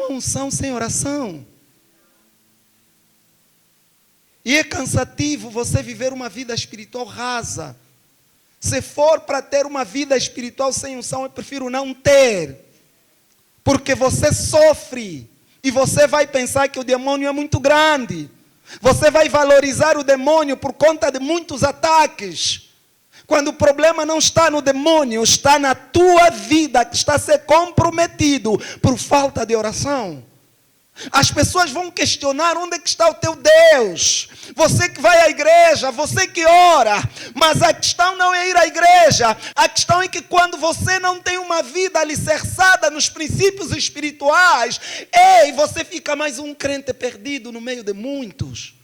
há unção sem oração. E é cansativo você viver uma vida espiritual rasa. Se for para ter uma vida espiritual sem unção, eu prefiro não ter. Porque você sofre. E você vai pensar que o demônio é muito grande. Você vai valorizar o demônio por conta de muitos ataques. Quando o problema não está no demônio, está na tua vida, que está a ser comprometido por falta de oração. As pessoas vão questionar onde é que está o teu Deus. Você que vai à igreja, você que ora. Mas a questão não é ir à igreja. A questão é que quando você não tem uma vida alicerçada nos princípios espirituais, você fica mais um crente perdido no meio de muitos.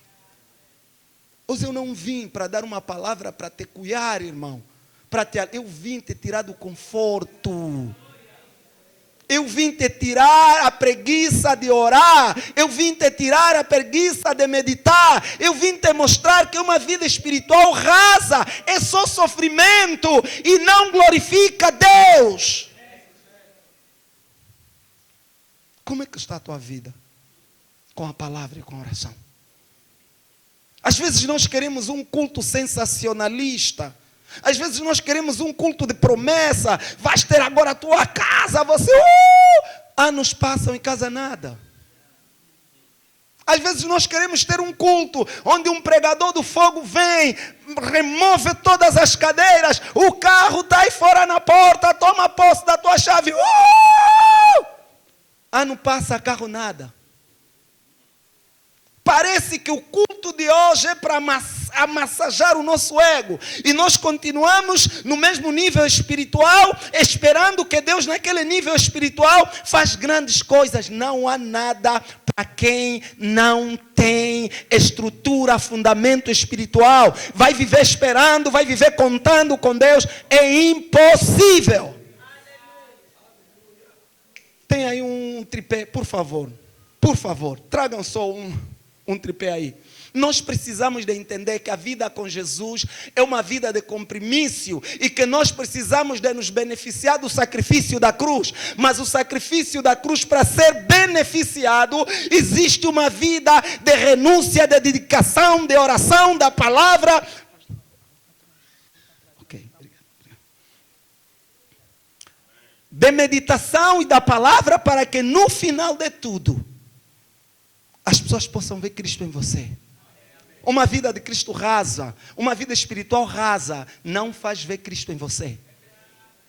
Hoje eu não vim para dar uma palavra para te cuidar, irmão. Eu vim te tirar do conforto. Eu vim te tirar a preguiça de orar. Eu vim te tirar a preguiça de meditar. Eu vim te mostrar que uma vida espiritual rasa é só sofrimento e não glorifica Deus. Como é que está a tua vida? Com a palavra e com a oração. Às vezes nós queremos um culto sensacionalista. Às vezes nós queremos um culto de promessa. Vais ter agora a tua casa. Você, anos passam em casa nada. Às vezes nós queremos ter um culto onde um pregador do fogo vem, remove todas as cadeiras, o carro está aí fora na porta, toma posse da tua chave. Ano passa, carro nada. Parece que o culto de hoje é para amassajar o nosso ego. E nós continuamos no mesmo nível espiritual, esperando que Deus naquele nível espiritual faz grandes coisas. Não há nada para quem não tem estrutura, fundamento espiritual. Vai viver esperando, vai viver contando com Deus. É impossível. Tem aí um tripé, por favor. Por favor, tragam só um tripé aí. Nós precisamos de entender que a vida com Jesus é uma vida de compromisso e que nós precisamos de nos beneficiar do sacrifício da cruz. Mas o sacrifício da cruz, para ser beneficiado, existe uma vida de renúncia, de dedicação, de oração, da palavra. Ok, obrigado. De meditação e da palavra, para que no final de tudo as pessoas possam ver Cristo em você. Uma vida de Cristo rasa, uma vida espiritual rasa, não faz ver Cristo em você.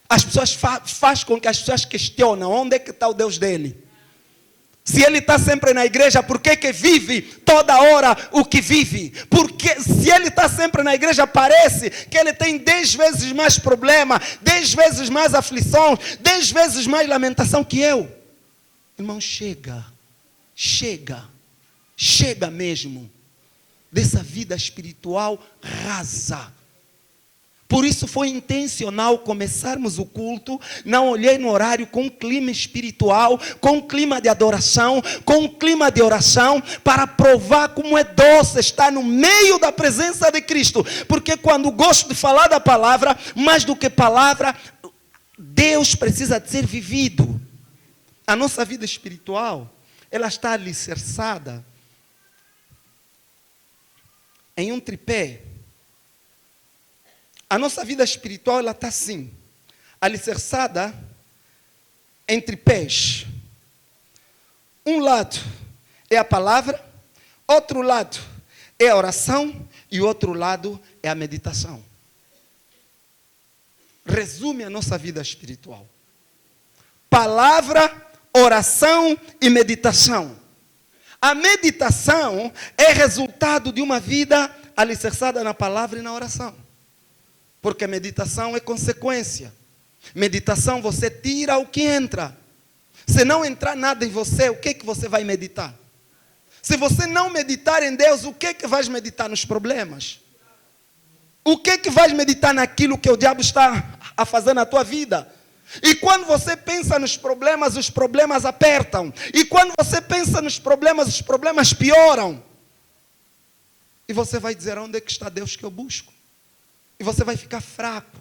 As pessoas faz com que as pessoas questionem onde é que está o Deus dele. Se ele está sempre na igreja, por que vive toda hora o que vive? Porque se ele está sempre na igreja, parece que ele tem 10 vezes mais problema, 10 vezes mais aflição, 10 vezes mais lamentação que eu. Irmão, chega mesmo dessa vida espiritual rasa. Por isso foi intencional começarmos o culto. Não olhei no horário com um clima espiritual, com um clima de adoração, com um clima de oração, para provar como é doce estar no meio da presença de Cristo. Porque quando gosto de falar da palavra, mais do que palavra, Deus precisa de ser vivido. A nossa vida espiritual, ela está alicerçada em um tripé. A nossa vida espiritual, ela está assim, alicerçada em tripés. Um lado é a palavra, outro lado é a oração e o outro lado é a meditação. Resume a nossa vida espiritual: palavra, oração e meditação. A meditação é resultado de uma vida alicerçada na palavra e na oração. Porque meditação é consequência. Meditação, você tira o que entra. Se não entrar nada em você, o que é que você vai meditar? Se você não meditar em Deus, o que é que vais meditar? Nos problemas? O que é que vais meditar naquilo que o diabo está a fazer na tua vida? E quando você pensa nos problemas, os problemas apertam. E quando você pensa nos problemas, os problemas pioram. E você vai dizer: onde é que está Deus que eu busco? E você vai ficar fraco.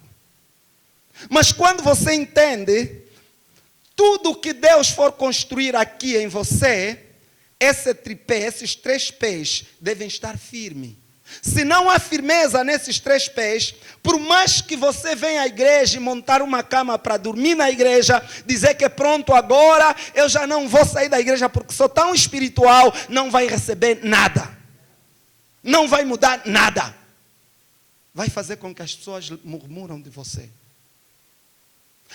Mas quando você entende Tudo que Deus for construir aqui em você, esse tripé, esses 3 pés, devem estar firmes. Se não há firmeza nesses 3 pés, por mais que você venha à igreja e montar uma cama para dormir na igreja, dizer que pronto, agora eu já não vou sair da igreja porque sou tão espiritual, não vai receber nada. Não vai mudar nada. Vai fazer com que as pessoas murmuram de você.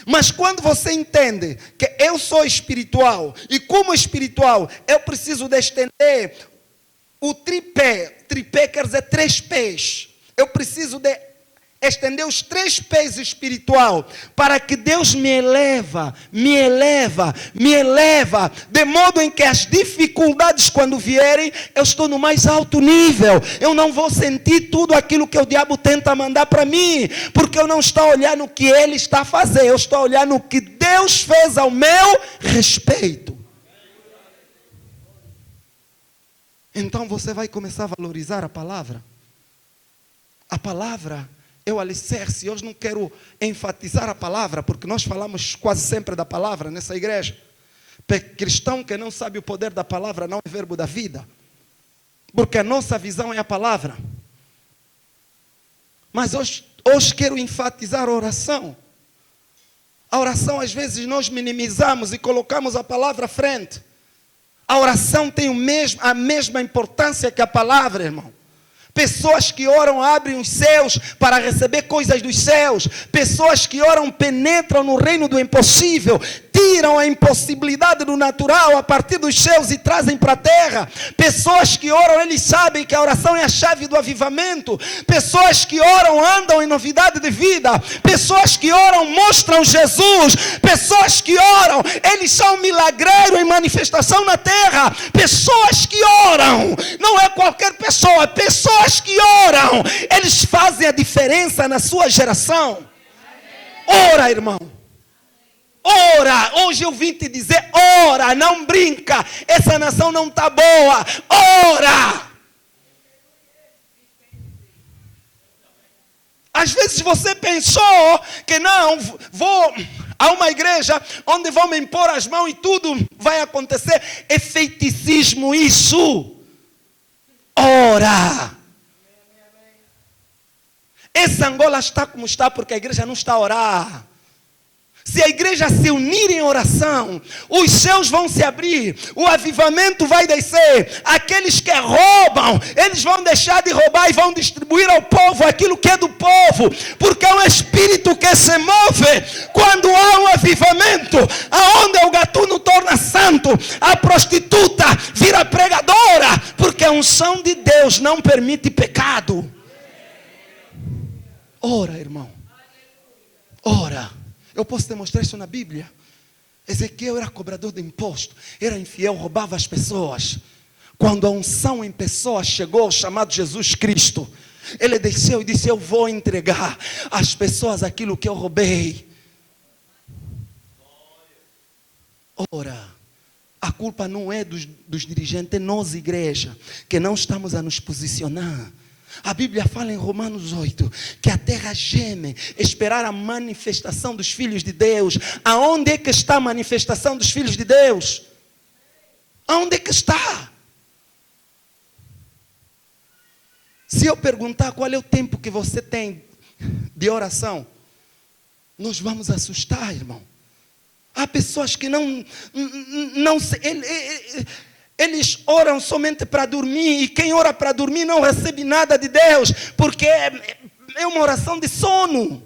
Mas quando você entende que eu sou espiritual, e como espiritual, eu preciso de estender o tripé. Tripé quer dizer 3 pés. Eu preciso de estender os 3 pés espiritual, para que Deus me eleva, de modo em que as dificuldades quando vierem, eu estou no mais alto nível. Eu não vou sentir tudo aquilo que o diabo tenta mandar para mim, porque eu não estou olhando o que ele está fazendo, eu estou olhando o que Deus fez ao meu respeito. Então você vai começar a valorizar a palavra. A palavra é o alicerce. Hoje não quero enfatizar a palavra, porque nós falamos quase sempre da palavra nessa igreja. Cristão que não sabe o poder da palavra não é verbo da vida, porque a nossa visão é a palavra. Mas hoje quero enfatizar a oração. A oração, às vezes, nós minimizamos e colocamos a palavra à frente. A oração tem a mesma importância que a palavra, irmão. Pessoas que oram abrem os céus para receber coisas dos céus. Pessoas que oram penetram no reino do impossível. Tiram a impossibilidade do natural a partir dos céus e trazem para a terra. Pessoas que oram, eles sabem que a oração é a chave do avivamento. Pessoas que oram andam em novidade de vida. Pessoas que oram mostram Jesus. Pessoas que oram, eles são milagreiros em manifestação na terra. Pessoas que oram, não é qualquer pessoa, pessoas que oram, eles fazem a diferença na sua geração. Ora, irmão. Ora, hoje eu vim te dizer, ora, não brinca, essa nação não está boa, ora. Às vezes você pensou que não, vou a uma igreja onde vão me impor as mãos e tudo vai acontecer, é feiticismo isso. Ora. Essa Angola está como está porque a igreja não está a orar. Se a igreja se unir em oração, os céus vão se abrir, o avivamento vai descer. Aqueles que roubam, eles vão deixar de roubar e vão distribuir ao povo aquilo que é do povo, porque é um espírito que se move quando há um avivamento, aonde o gatuno torna santo, a prostituta vira pregadora, porque a unção de Deus não permite pecado. Ora, irmão, ora. Eu posso demonstrar isso na Bíblia. Ezequiel era cobrador de imposto, era infiel, roubava as pessoas. Quando a unção em pessoa chegou, chamado Jesus Cristo, ele desceu e disse: eu vou entregar às pessoas aquilo que eu roubei. Ora, a culpa não é dos dirigentes, é nós, igreja, que não estamos a nos posicionar. A Bíblia fala em Romanos 8 que a terra geme, esperar a manifestação dos filhos de Deus. Aonde é que está a manifestação dos filhos de Deus? Aonde é que está? Se eu perguntar qual é o tempo que você tem de oração, nós vamos assustar, irmão. Há pessoas que eles oram somente para dormir, e quem ora para dormir não recebe nada de Deus, porque é uma oração de sono.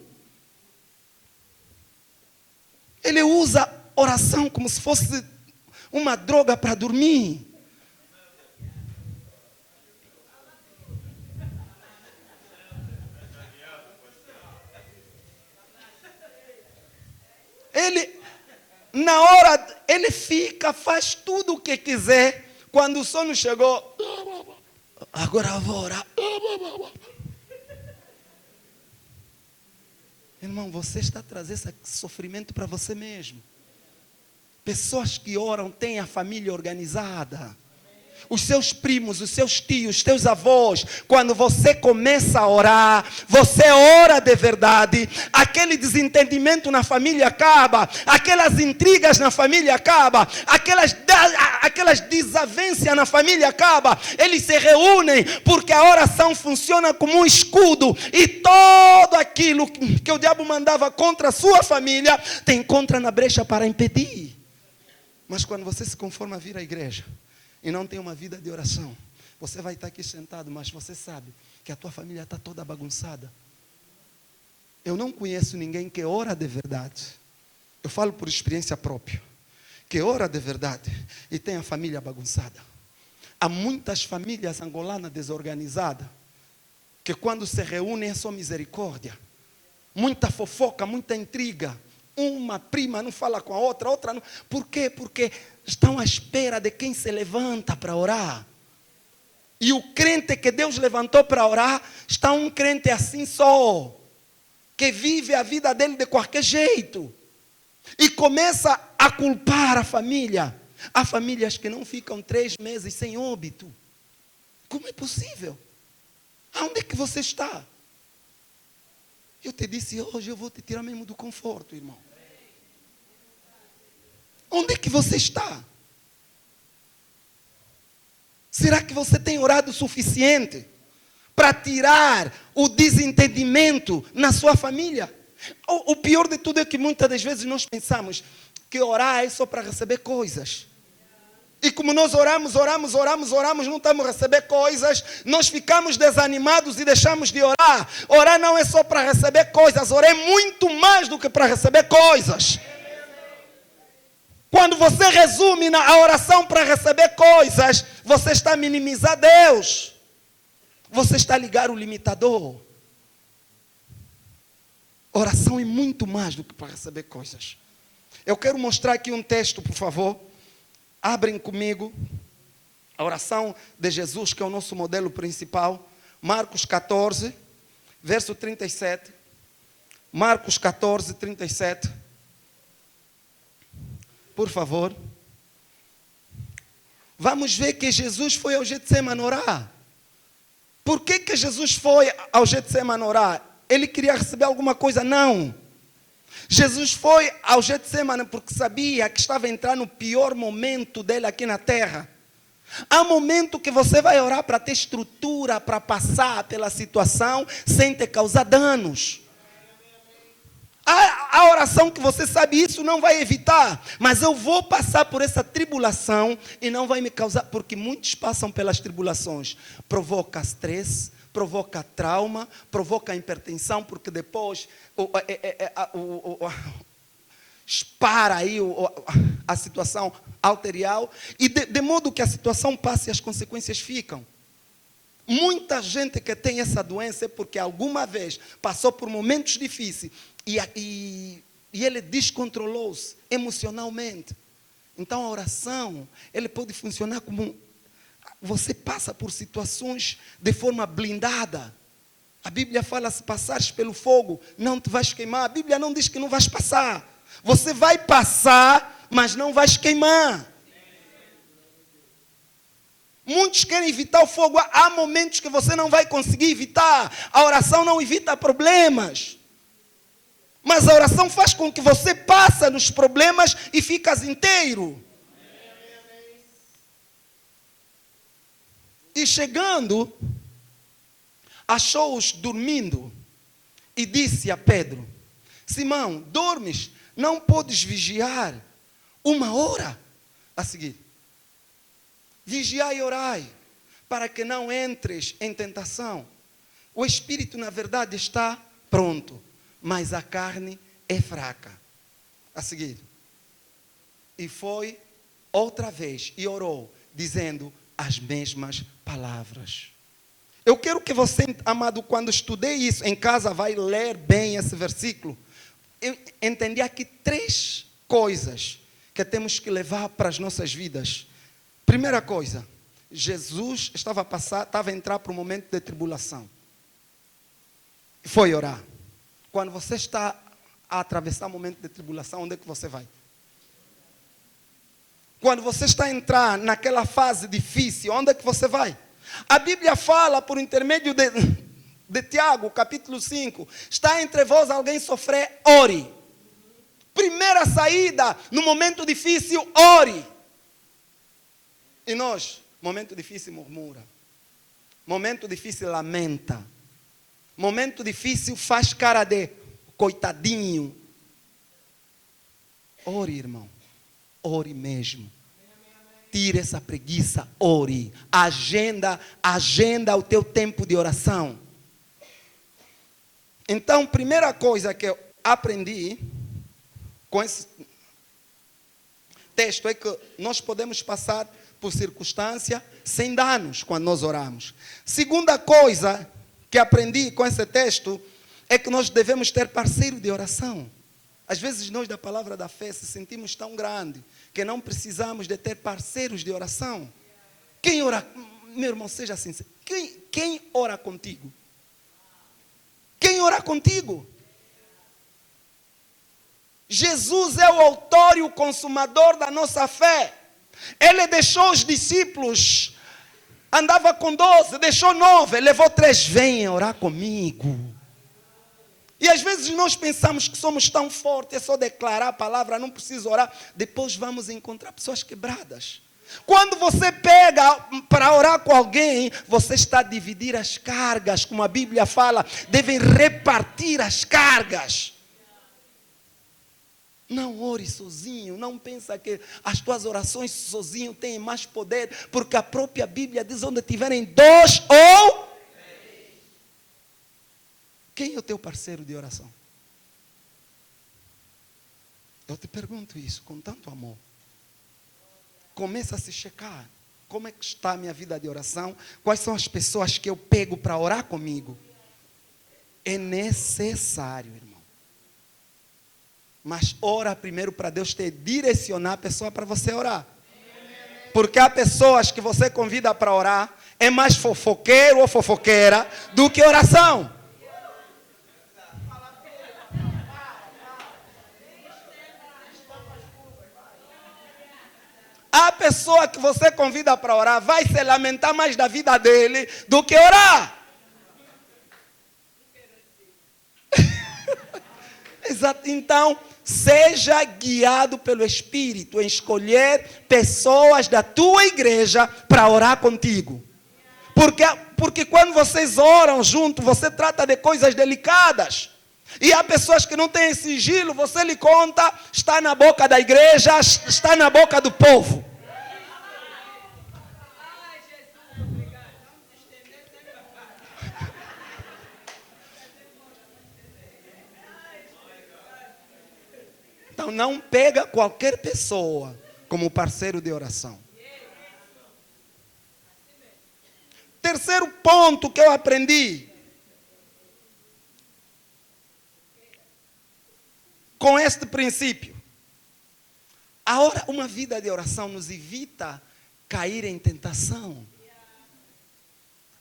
Ele usa oração como se fosse uma droga para dormir. Na hora, ele fica, faz tudo o que quiser. Quando o sono chegou, agora eu vou orar. Irmão, você está trazendo esse sofrimento para você mesmo. Pessoas que oram têm a família organizada. os seus primos, os seus tios, os teus avós, quando você começa a orar, você ora de verdade, aquele desentendimento na família acaba, aquelas intrigas na família acaba, aquelas desavenças na família acaba, eles se reúnem porque a oração funciona como um escudo e todo aquilo que o diabo mandava contra a sua família, te encontra na brecha para impedir. Mas quando você se conforma a vir à igreja e não tem uma vida de oração, você vai estar aqui sentado, mas você sabe que a tua família está toda bagunçada. Eu não conheço ninguém que ora de verdade. Eu falo por experiência própria. Que ora de verdade e tem a família bagunçada. Há muitas famílias angolanas desorganizadas, que quando se reúnem é só misericórdia. Muita fofoca, muita intriga. Uma prima não fala com a outra, outra não. Por quê? Porque estão à espera de quem se levanta para orar. E o crente que Deus levantou para orar, está um crente assim só, que vive a vida dele de qualquer jeito. E começa a culpar a família. Há famílias que não ficam 3 meses sem óbito. Como é possível? Aonde é que você está? Eu te disse hoje, eu vou te tirar mesmo do conforto, irmão. Onde é que você está? Será que você tem orado o suficiente para tirar o desentendimento na sua família? O pior de tudo é que muitas das vezes nós pensamos que orar é só para receber coisas. E como nós oramos, não estamos a receber coisas, nós ficamos desanimados e deixamos de orar. Orar não é só para receber coisas, orar é muito mais do que para receber coisas. Quando você resume a oração para receber coisas, você está a minimizar Deus. Você está a ligar o limitador. Oração é muito mais do que para receber coisas. Eu quero mostrar aqui um texto, por favor. Abrem comigo a oração de Jesus, que é o nosso modelo principal. Marcos 14, verso 37. Marcos 14, 37. Por favor. Vamos ver que Jesus foi ao Getsemane orar. Por que Jesus foi ao Getsemane orar? Ele queria receber alguma coisa? Não. Jesus foi ao Getsemane porque sabia que estava entrando no pior momento dele aqui na terra. Há momento que você vai orar para ter estrutura, para passar pela situação sem te causar danos. A oração que você sabe, isso não vai evitar. Mas eu vou passar por essa tribulação e não vai me causar, porque muitos passam pelas tribulações. Provoca estresse, provoca trauma, provoca hipertensão, porque depois dispara aí a situação arterial, e de modo que a situação passa e as consequências ficam. Muita gente que tem essa doença é porque alguma vez passou por momentos difíceis e ele descontrolou-se emocionalmente. Então a oração, ele pode funcionar como... Você passa por situações de forma blindada. A Bíblia fala, se passares pelo fogo, não te vais queimar. A Bíblia não diz que não vais passar. Você vai passar, mas não vais queimar. Muitos querem evitar o fogo. Há momentos que você não vai conseguir evitar. A oração não evita problemas. Mas a oração faz com que você passe nos problemas e ficas inteiro. E chegando, achou-os dormindo e disse a Pedro: Simão, dormes? Não podes vigiar 1 hora? A seguir, vigiai e orai, para que não entres em tentação. O espírito, na verdade, está pronto, mas a carne é fraca. A seguir, e foi outra vez e orou, dizendo as mesmas palavras. Eu quero que você, amado, quando estudei isso em casa, vai ler bem esse versículo. Eu entendi aqui 3 coisas que temos que levar para as nossas vidas. Primeira coisa, Jesus estava a entrar para um momento de tribulação. Foi orar. Quando você está a atravessar um momento de tribulação, onde é que você vai? quando você está a entrar naquela fase difícil, onde é que você vai? A Bíblia fala, por intermédio de Tiago, capítulo 5, está entre vós alguém sofrer, ore. Primeira saída, no momento difícil, ore. E nós, momento difícil, murmura. Momento difícil, lamenta. Momento difícil, faz cara de coitadinho. Ore, irmão. Ore mesmo. Tire essa preguiça, ore. Agenda o teu tempo de oração. Então, primeira coisa que eu aprendi com esse texto é que nós podemos passar por circunstância sem danos quando nós oramos. Segunda coisa que aprendi com esse texto é que nós devemos ter parceiro de oração. Às vezes nós da palavra da fé se sentimos tão grande que não precisamos de ter parceiros de oração. Quem ora, meu irmão, seja sincero, quem ora contigo? Quem ora contigo? Jesus é o autor e o consumador da nossa fé. Ele deixou os discípulos, andava com 12, deixou 9, levou 3, venha orar comigo. E às vezes nós pensamos que somos tão fortes, é só declarar a palavra, não preciso orar. Depois vamos encontrar pessoas quebradas. Quando você pega para orar com alguém, você está a dividir as cargas, como a Bíblia fala, devem repartir as cargas. Não ore sozinho, não pensa que as tuas orações sozinho têm mais poder, porque a própria Bíblia diz onde tiverem 2 ou... Quem é o teu parceiro de oração? Eu te pergunto isso com tanto amor. Começa a se checar. Como é que está a minha vida de oração? Quais são as pessoas que eu pego para orar comigo? É necessário, irmão. Mas ora primeiro para Deus te direcionar a pessoa para você orar. Porque há pessoas que você convida para orar, é mais fofoqueiro ou fofoqueira do que oração. A pessoa que você convida para orar vai se lamentar mais da vida dele do que orar. Exato. Então, seja guiado pelo Espírito em escolher pessoas da tua igreja para orar contigo. Porque quando vocês oram junto, você trata de coisas delicadas. E há pessoas que não têm sigilo, você lhe conta, está na boca da igreja, está na boca do povo. Então não pega qualquer pessoa como parceiro de oração. Terceiro ponto que eu aprendi com este princípio. Uma vida de oração nos evita cair em tentação.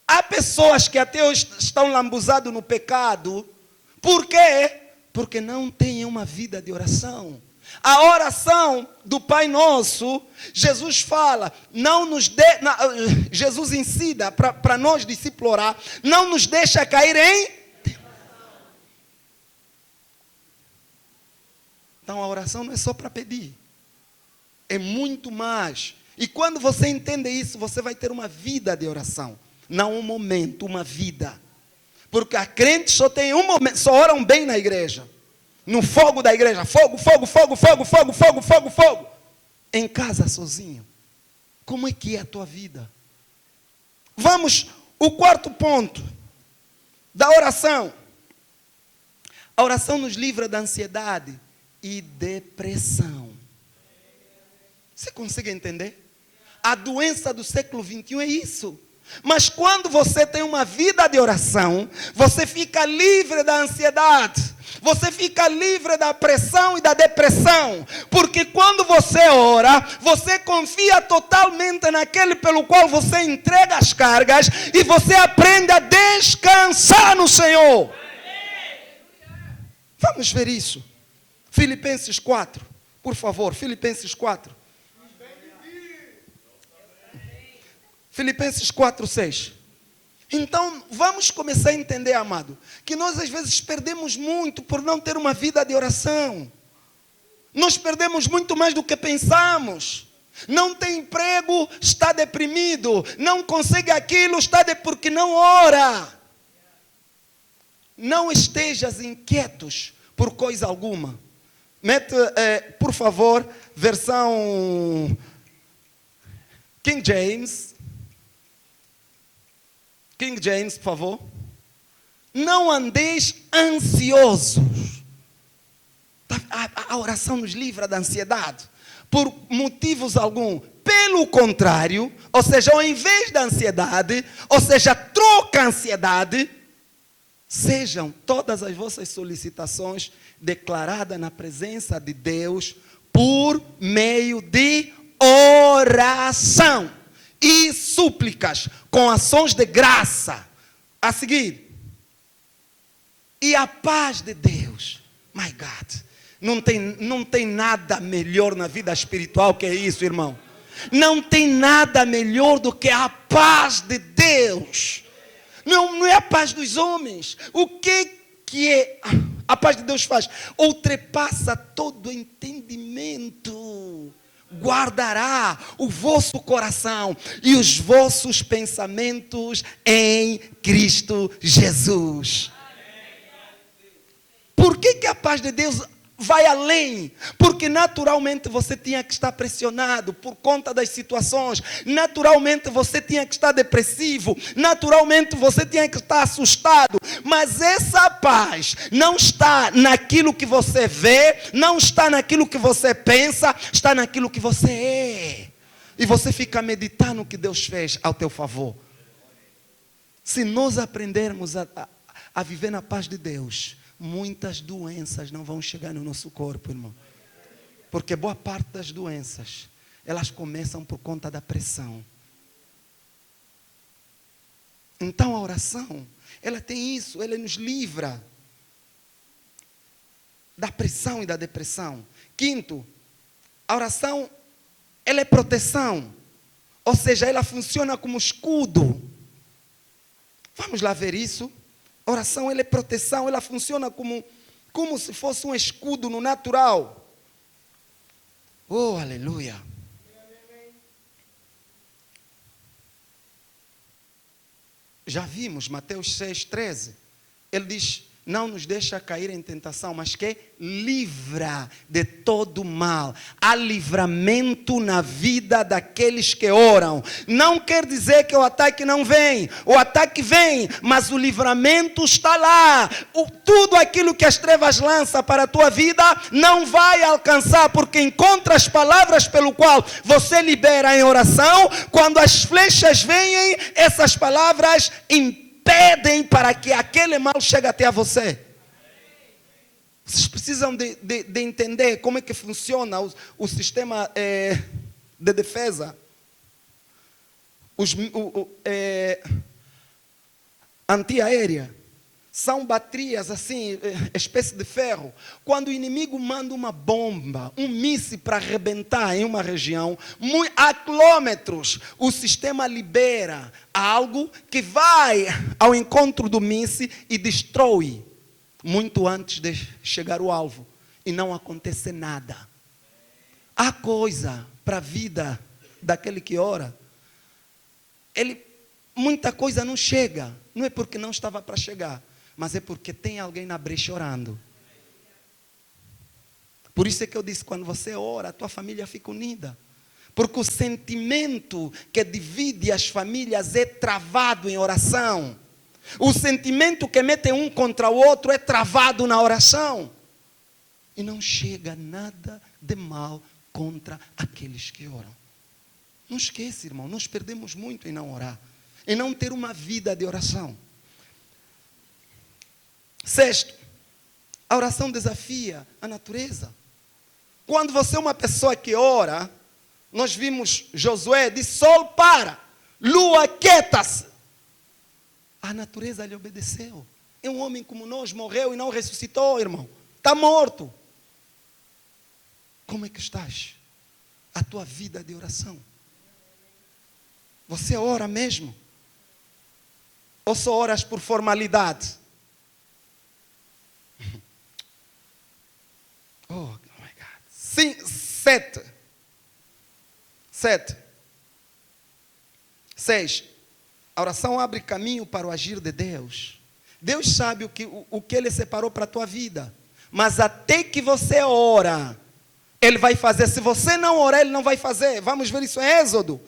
Há pessoas que até hoje estão lambuzadas no pecado. Por quê? Porque não têm uma vida de oração. A oração do Pai Nosso, Jesus fala, Jesus ensina para nós discípulos orar, não nos deixa cair em... Então a oração não é só para pedir, é muito mais. E quando você entende isso, você vai ter uma vida de oração, não um momento, uma vida. Porque a crente só tem um momento, só oram bem na igreja. No fogo da igreja, fogo, fogo, fogo, fogo, fogo, fogo, fogo, fogo. Em casa sozinho. Como é que é a tua vida? Vamos, o quarto ponto da oração. A oração nos livra da ansiedade e depressão. Você consegue entender? A doença do século 21 é isso. Mas quando você tem uma vida de oração, você fica livre da ansiedade, você fica livre da pressão e da depressão, porque quando você ora, você confia totalmente naquele pelo qual você entrega as cargas e você aprende a descansar no Senhor. Vamos ver isso. Filipenses 4, por favor, Filipenses 4. Filipenses 4:6. Então, vamos começar a entender, amado, que nós às vezes perdemos muito por não ter uma vida de oração. Nós perdemos muito mais do que pensamos. Não tem emprego, está deprimido. Não consegue aquilo, porque não ora. Não estejas inquietos por coisa alguma. Mete, por favor, versão King James. King James, por favor. Não andeis ansiosos. A oração nos livra da ansiedade. Por motivos algum. Pelo contrário, ou seja, ao invés da ansiedade, ou seja, troca a ansiedade, sejam todas as vossas solicitações declaradas na presença de Deus por meio de oração e súplicas, com ações de graça. A seguir, e a paz de Deus, my God, não tem nada melhor na vida espiritual que isso, irmão. Não tem nada melhor do que a paz de Deus. Não é a paz dos homens. O que é a paz de Deus faz? Ultrapassa todo entendimento. Guardará o vosso coração e os vossos pensamentos em Cristo Jesus. Por que a paz de Deus vai além? Porque naturalmente você tinha que estar pressionado por conta das situações. Naturalmente você tinha que estar depressivo. Naturalmente você tinha que estar assustado. Mas essa paz não está naquilo que você vê, não está naquilo que você pensa, está naquilo que você é. E você fica meditando no que Deus fez ao teu favor. Se nós aprendermos a viver na paz de Deus, muitas doenças não vão chegar no nosso corpo, irmão. Porque boa parte das doenças, elas começam por conta da pressão. Então a oração, ela tem isso, ela nos livra da pressão e da depressão. Quinto, a oração, ela é proteção. Ou seja, ela funciona como escudo. Vamos lá ver isso. A oração, ela é proteção, ela funciona como se fosse um escudo no natural. Oh, aleluia. Já vimos Mateus 6,13. Ele diz, não nos deixa cair em tentação, mas que livra de todo mal. Há livramento na vida daqueles que oram. Não quer dizer que o ataque não vem. O ataque vem, mas o livramento está lá. Tudo aquilo que as trevas lançam para a tua vida não vai alcançar, porque encontra as palavras pelo qual você libera em oração. Quando as flechas vêm, essas palavras impedem para que aquele mal chegue até a você. Vocês precisam de entender como é que funciona o sistema de defesa. Antiaérea. São baterias assim, espécie de ferro. Quando o inimigo manda uma bomba, um míssil para arrebentar em uma região, a quilômetros, o sistema libera algo que vai ao encontro do míssil e destrói muito antes de chegar ao alvo. E não acontece nada. Há coisa para a vida daquele que ora. Muita coisa não chega. Não é porque não estava para chegar, mas é porque tem alguém na brecha orando. Por isso é que eu disse, quando você ora, a tua família fica unida. Porque o sentimento que divide as famílias é travado em oração. O sentimento que mete um contra o outro é travado na oração. E não chega nada de mal contra aqueles que oram. Não esqueça, irmão, nós perdemos muito em não orar, em não ter uma vida de oração. Sexto, a oração desafia a natureza. Quando você é uma pessoa que ora, nós vimos Josué, disse, sol para, lua quieta-se. A natureza lhe obedeceu. É um homem como nós, morreu e não ressuscitou, irmão. Está morto. Como é que estás? A tua vida de oração. Você ora mesmo? Ou só oras por formalidade? Oh my God. Sim, 7. 6. A oração abre caminho para o agir de Deus. Deus sabe o que Ele separou para a tua vida. Mas até que você ora, Ele vai fazer. Se você não orar, Ele não vai fazer. Vamos ver isso em Êxodo.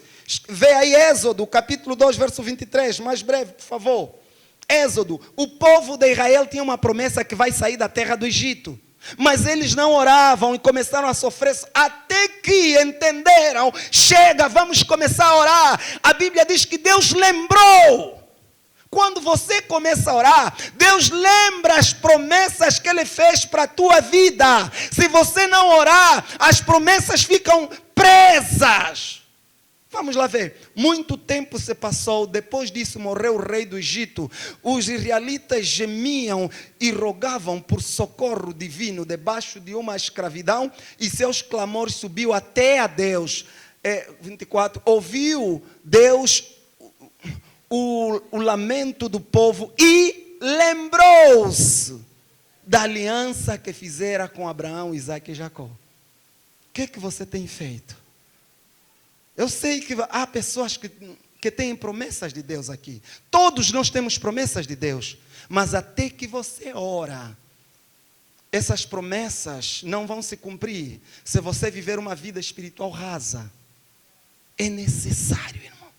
Vê aí Êxodo, capítulo 2, verso 23. Mais breve, por favor. Êxodo. O povo de Israel tinha uma promessa que vai sair da terra do Egito. Mas eles não oravam e começaram a sofrer, até que entenderam, chega, vamos começar a orar. A Bíblia diz que Deus lembrou. Quando você começa a orar, Deus lembra as promessas que Ele fez para a tua vida. Se você não orar, as promessas ficam presas. Vamos lá ver. Muito tempo se passou, depois disso morreu o rei do Egito. Os israelitas gemiam e rogavam por socorro divino debaixo de uma escravidão, e seus clamores subiu até a Deus. 24. Ouviu Deus o lamento do povo e lembrou-se da aliança que fizera com Abraão, Isaque e Jacó. O que você tem feito? Eu sei que há pessoas que têm promessas de Deus aqui. Todos nós temos promessas de Deus. Mas até que você ora, essas promessas não vão se cumprir. Se você viver uma vida espiritual rasa, é necessário, irmão.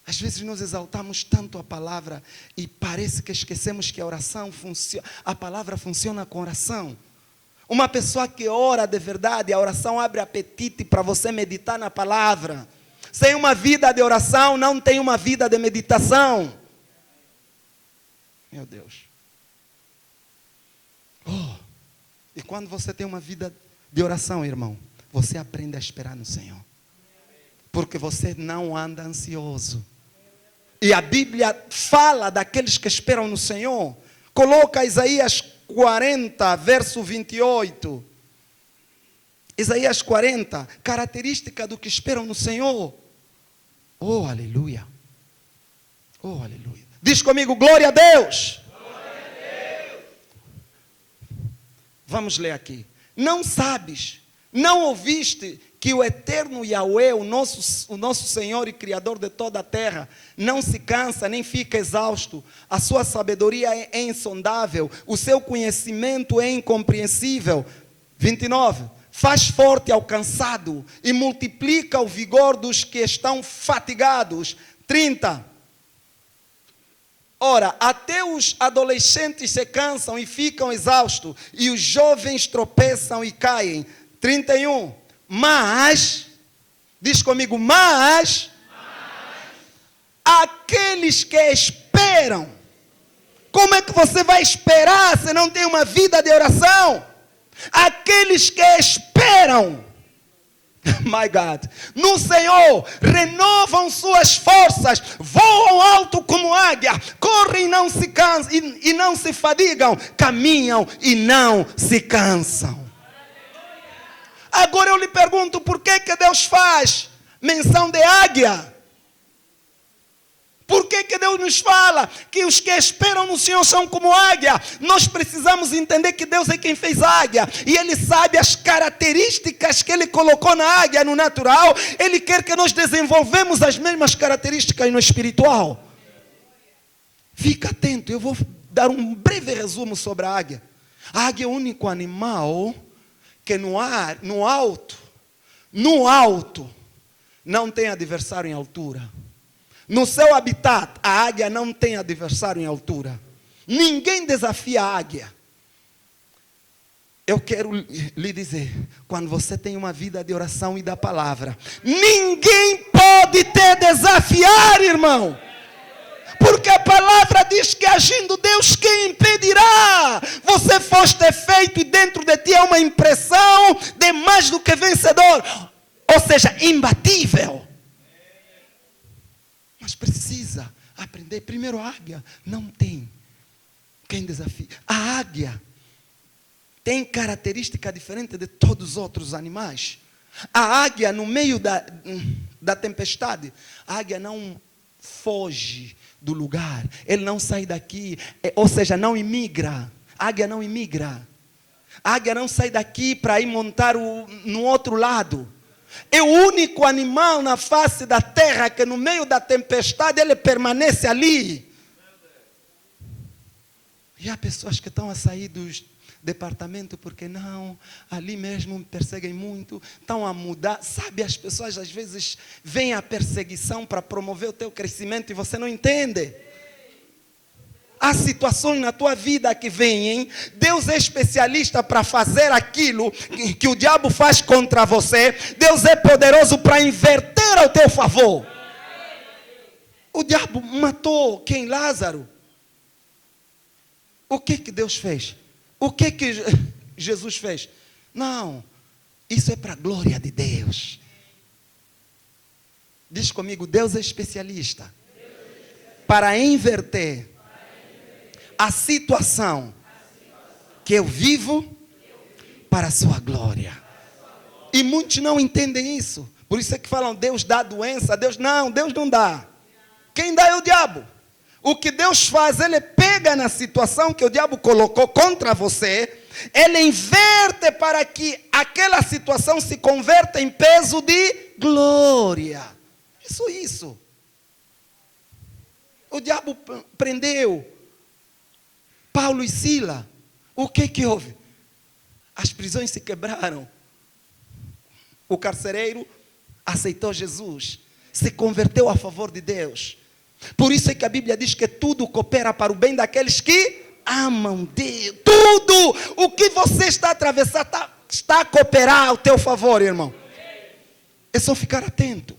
Às vezes nós exaltamos tanto a palavra e parece que esquecemos que a oração funciona. A palavra funciona com oração. Uma pessoa que ora de verdade, a oração abre apetite para você meditar na palavra. Sem uma vida de oração, não tem uma vida de meditação. Meu Deus. E quando você tem uma vida de oração, irmão, você aprende a esperar no Senhor. Porque você não anda ansioso. E a Bíblia fala daqueles que esperam no Senhor. Coloca Isaías 40, verso 28. Isaías 40, característica do que esperam no Senhor. Oh, aleluia. Oh, aleluia. Diz comigo, glória a Deus. Glória a Deus. Vamos ler aqui. Não sabes, não ouviste que o eterno Yahweh, o nosso Senhor e Criador de toda a terra, não se cansa nem fica exausto. A sua sabedoria é insondável, o seu conhecimento é incompreensível. 29. Faz forte ao cansado e multiplica o vigor dos que estão fatigados. 30. Ora, até os adolescentes se cansam e ficam exaustos, e os jovens tropeçam e caem. 31. Mas, diz comigo, mas aqueles que esperam. Como é que você vai esperar se não tem uma vida de oração? Aqueles que esperam, my God, no Senhor, renovam suas forças, voam alto como águia, correm e não se cansam, e não se fadigam, caminham e não se cansam. Agora eu lhe pergunto, por que Deus faz menção de águia? Por que Deus nos fala que os que esperam no Senhor são como águia? Nós precisamos entender que Deus é quem fez a águia. E Ele sabe as características que Ele colocou na águia no natural. Ele quer que nós desenvolvemos as mesmas características no espiritual. Fica atento, eu vou dar um breve resumo sobre a águia. A águia é o único animal que no ar, no alto, não tem adversário em altura. No seu habitat, a águia não tem adversário em altura. Ninguém desafia a águia. Eu quero lhe dizer, quando você tem uma vida de oração e da palavra, ninguém pode te desafiar, irmão. Porque a palavra diz que agindo Deus, quem impedirá? Você foste feito e dentro de ti é uma impressão de mais do que vencedor. Ou seja, imbatível. Mas precisa aprender. Primeiro, a águia não tem quem desafie. A águia tem característica diferente de todos os outros animais. A águia, no meio da tempestade, a águia não foge do lugar, ele não sai daqui, ou seja, não imigra. A águia não imigra. A águia não sai daqui para ir montar no outro lado. É o único animal na face da terra que no meio da tempestade ele permanece ali. E há pessoas que estão a sair dos departamentos porque não, ali mesmo me perseguem muito, estão a mudar. Sabe, as pessoas às vezes veem a perseguição para promover o teu crescimento e você não entende. Há situações na tua vida que vêm, Deus é especialista para fazer aquilo que o diabo faz contra você. Deus é poderoso para inverter ao teu favor. O diabo matou quem? Lázaro. O que Deus fez? O que Jesus fez? Não, isso é para a glória de Deus. Diz comigo, Deus é especialista para inverter a situação que eu vivo para a sua glória. E muitos não entendem isso. Por isso é que falam, Deus dá doença. Deus não dá. Quem dá é o diabo. O que Deus faz, ele pega na situação que o diabo colocou contra você, ele inverte para que aquela situação se converta em peso de glória. Isso. O diabo prendeu Paulo e Sila. O que houve? As prisões se quebraram. O carcereiro aceitou Jesus, se converteu a favor de Deus. Por isso é que a Bíblia diz que tudo coopera para o bem daqueles que amam Deus. Tudo o que você está atravessando está a cooperar ao teu favor, irmão. É só ficar atento.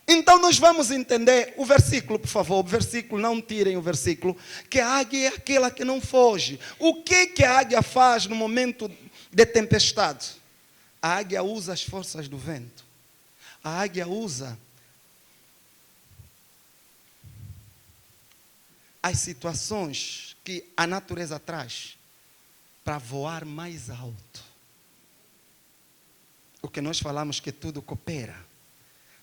Então nós vamos entender o versículo, por favor. O versículo, não tirem o versículo. Que a águia é aquela que não foge. O que a águia faz no momento de tempestade? A águia usa as forças do vento. A águia usa as situações que a natureza traz para voar mais alto. O que nós falamos que tudo coopera.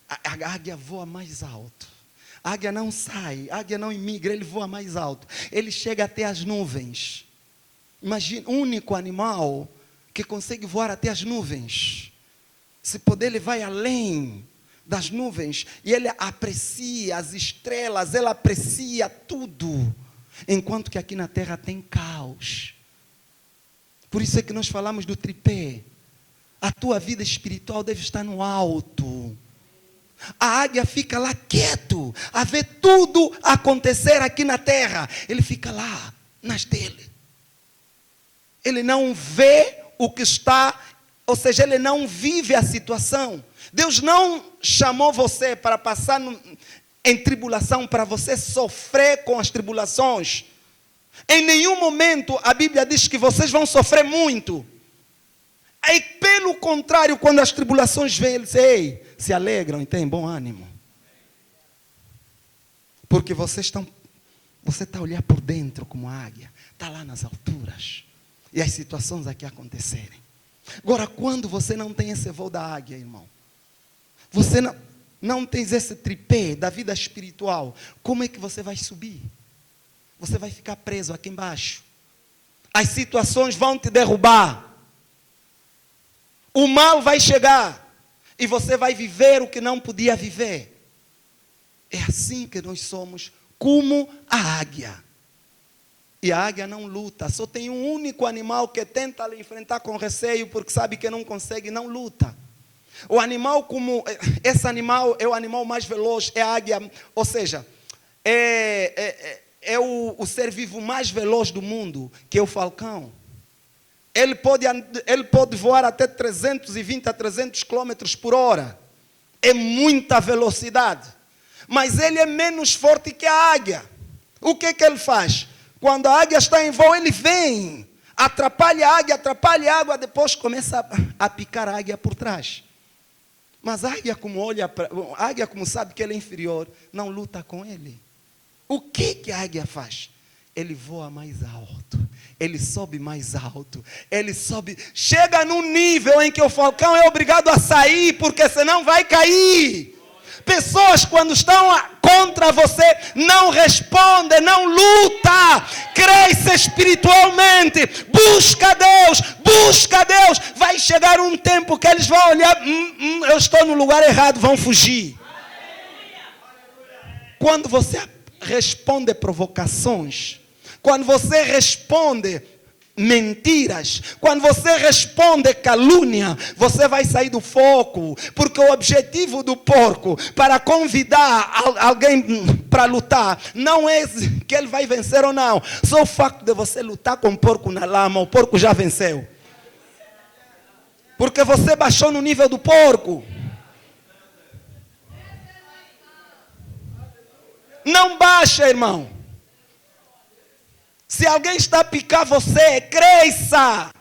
A águia voa mais alto. A águia não sai, a águia não imigra, ele voa mais alto. Ele chega até as nuvens. Imagina, o único animal que consegue voar até as nuvens. Se poder, ele vai além das nuvens. E ele aprecia as estrelas, ele aprecia tudo. Enquanto que aqui na terra tem caos. Por isso é que nós falamos do tripé. A tua vida espiritual deve estar no alto. A águia fica lá quieto, a ver tudo acontecer aqui na terra. Ele fica lá, nas dele. Ele não vê o que está, ou seja, ele não vive a situação. Deus não chamou você para passar em tribulação, para você sofrer com as tribulações. Em nenhum momento a Bíblia diz que vocês vão sofrer muito. Aí, pelo contrário, quando as tribulações vêm, eles se alegram e têm bom ânimo. Porque você está a olhar por dentro como águia. Está lá nas alturas. E as situações aqui acontecerem. Agora, quando você não tem esse voo da águia, irmão. Você não tem esse tripé da vida espiritual. Como é que você vai subir? Você vai ficar preso aqui embaixo. As situações vão te derrubar. O mal vai chegar e você vai viver o que não podia viver. É assim que nós somos, como a águia. E a águia não luta. Só tem um único animal que tenta lhe enfrentar com receio, porque sabe que não consegue, não luta. O animal esse animal é o animal mais veloz, é a águia. Ou seja, é o ser vivo mais veloz do mundo, que é o falcão. Ele pode voar até 320 a 300 km por hora. É muita velocidade. Mas ele é menos forte que a águia. O que ele faz? Quando a águia está em voo, ele vem. Atrapalha a água, depois começa a picar a águia por trás. Mas a águia, como sabe que ele é inferior, não luta com ele. O que a águia faz? ele voa mais alto, ele sobe mais alto, ele sobe, chega num nível em que o falcão é obrigado a sair, porque senão vai cair. Pessoas quando estão contra você, não respondem, não luta, cresce espiritualmente, busca Deus, vai chegar um tempo que eles vão olhar, eu estou no lugar errado, vão fugir. Quando você responde provocações, quando você responde mentiras, quando você responde calúnia, você vai sair do foco, porque o objetivo do porco para convidar alguém para lutar não é que ele vai vencer ou não, só o facto de você lutar com o porco na lama, o porco já venceu, porque você baixou no nível do porco. Não baixa, irmão. Se alguém está a picar você, cresça.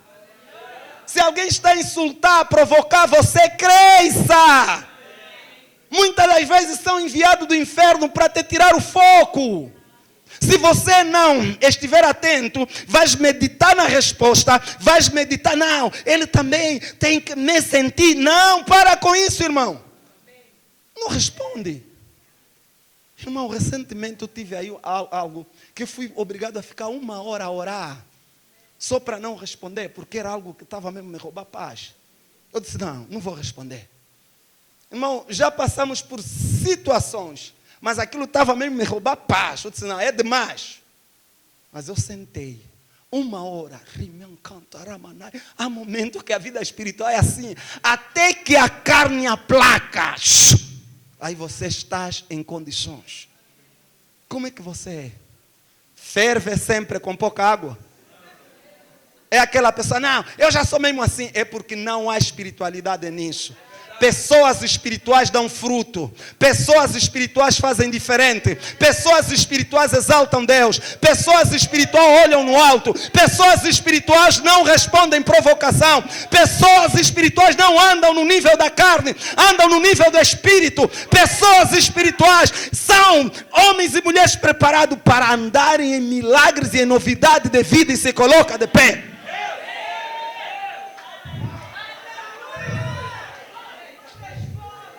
Se alguém está a insultar, provocar você, cresça. Muitas das vezes são enviados do inferno para te tirar o foco. Se você não estiver atento, vais meditar na resposta, vais meditar, não, ele também tem que me sentir. Não, para com isso, irmão. Não responde. Irmão, recentemente eu tive aí algo que eu fui obrigado a ficar 1 hora a orar, só para não responder, porque era algo que estava mesmo me roubar paz. Eu disse, não vou responder. Irmão, já passamos por situações, mas aquilo estava mesmo me roubar paz. Eu disse, não, é demais. Mas eu sentei 1 hora, há momentos que a vida espiritual é assim, até que a carne aplaca. Aí você está em condições. Como é que você é? Ferve sempre com pouca água? É aquela pessoa, não, eu já sou mesmo assim. É porque não há espiritualidade nisso. Pessoas espirituais dão fruto. Pessoas espirituais fazem diferente. Pessoas espirituais exaltam Deus. Pessoas espirituais olham no alto. Pessoas espirituais não respondem provocação. Pessoas espirituais não andam no nível da carne, andam no nível do espírito. Pessoas espirituais são homens e mulheres preparados para andarem em milagres e em novidade de vida, e se coloca de pé.